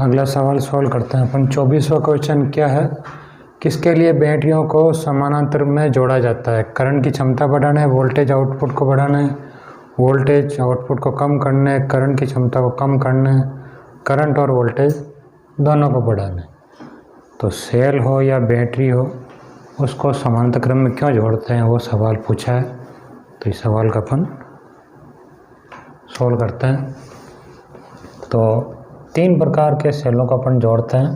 अगला सवाल सॉल्व करते हैं अपन। 24वां क्वेश्चन क्या है, किसके लिए बैटरियों को समानांतर में जोड़ा जाता है? करंट की क्षमता बढ़ाना है, वोल्टेज आउटपुट को बढ़ाना है, वोल्टेज आउटपुट को कम करना है, करंट की क्षमता को कम करना है, करंट और वोल्टेज दोनों को बढ़ाना है। तो सेल हो या बैटरी हो, उसको समानांतर क्रम में क्यों जोड़ते हैं, वो सवाल पूछा है। तो इस सवाल का अपन सॉल्व करते हैं। तो 3 प्रकार के सेलों को अपन जोड़ते हैं,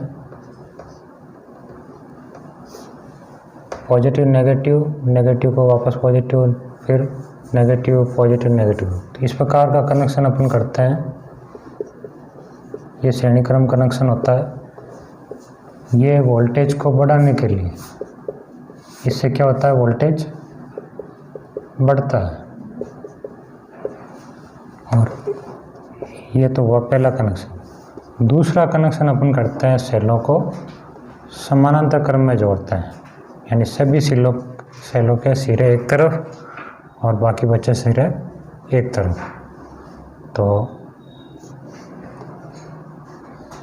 पॉजिटिव नेगेटिव, नेगेटिव को वापस पॉजिटिव, फिर नेगेटिव पॉजिटिव नेगेटिव। तो इस प्रकार का कनेक्शन अपन करते हैं। ये श्रेणी क्रम कनेक्शन होता है। ये वोल्टेज को बढ़ाने के लिए, इससे क्या होता है, वोल्टेज बढ़ता है। और ये तो हुआ पहला कनेक्शन। दूसरा कनेक्शन अपन करते हैं, सेलों को समानांतर क्रम में जोड़ते हैं, यानी सभी सेलों के सिरे एक तरफ और बाकी बचे सिरे एक तरफ। तो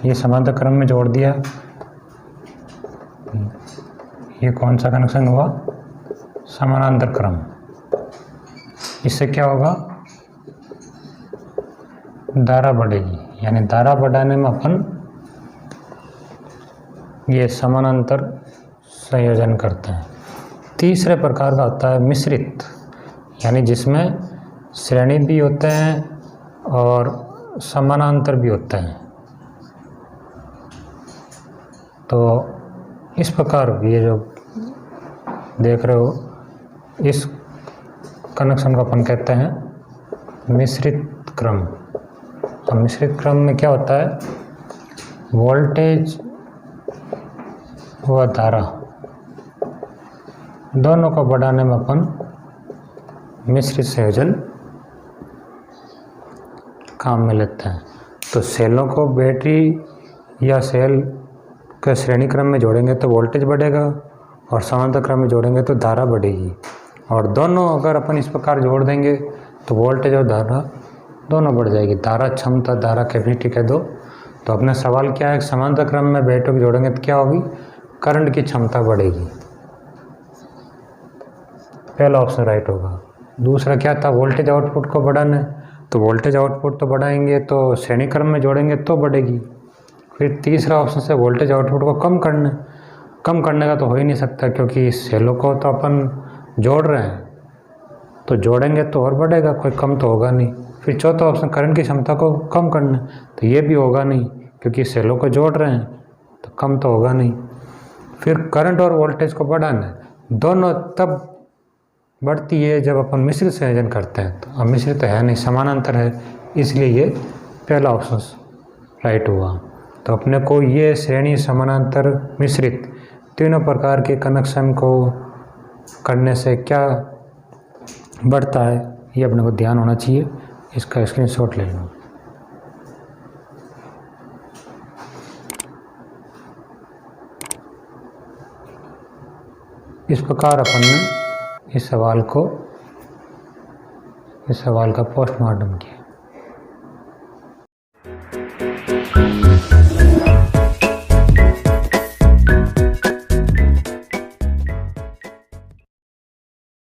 ये समानांतर क्रम में जोड़ दिया। ये कौन सा कनेक्शन हुआ, समानांतर क्रम। इससे क्या होगा, धारा बढ़ेगी, यानी धारा बढ़ाने में अपन ये समानांतर संयोजन करते हैं। तीसरे प्रकार का होता है मिश्रित, यानी जिसमें श्रेणी भी होते हैं और समानांतर भी होते हैं। तो इस प्रकार ये जो देख रहे हो, इस कनेक्शन को अपन कहते हैं मिश्रित क्रम। अब मिश्रित क्रम में क्या होता है, वोल्टेज व धारा दोनों को बढ़ाने में अपन मिश्रित संयोजन काम में लेते हैं। तो सेलों को बैटरी या सेल के श्रेणी क्रम में जोड़ेंगे तो वोल्टेज बढ़ेगा, और समानांतर क्रम में जोड़ेंगे तो धारा बढ़ेगी। और दोनों अगर अपन इस प्रकार जोड़ देंगे तो वोल्टेज और धारा दोनों बढ़ जाएगी। धारा क्षमता, धारा कैपेसिटी कह दो। तो अपना सवाल क्या है, समानांतर क्रम में बैटरी को जोड़ेंगे तो क्या होगी, करंट की क्षमता बढ़ेगी। पहला ऑप्शन राइट होगा। दूसरा क्या था, वोल्टेज आउटपुट को बढ़ाना है, तो वोल्टेज आउटपुट तो बढ़ाएंगे तो श्रेणी क्रम में जोड़ेंगे तो बढ़ेगी। फिर तीसरा ऑप्शन से वोल्टेज आउटपुट को कम करना है। कम करने का तो हो ही नहीं सकता, क्योंकि सेलों को तो अपन जोड़ रहे हैं, तो जोड़ेंगे तो और बढ़ेगा, कोई कम तो होगा नहीं। फिर चौथा ऑप्शन करंट की क्षमता को कम करना, तो ये भी होगा नहीं, क्योंकि सेलों को जोड़ रहे हैं तो कम तो होगा नहीं। फिर करंट और वोल्टेज को बढ़ाना है, दोनों तब बढ़ती है जब अपन मिश्रित संयोजन करते हैं। तो अब मिश्रित है नहीं, समानांतर है, इसलिए ये पहला ऑप्शन राइट हुआ। तो अपने को ये श्रेणी, समानांतर, मिश्रित तीनों प्रकार के कनेक्शन को करने से क्या बढ़ता है, ये अपने को ध्यान होना चाहिए। इसका स्क्रीनशॉट ले लो। इस प्रकार अपन ने इस सवाल का पोस्टमार्टम किया।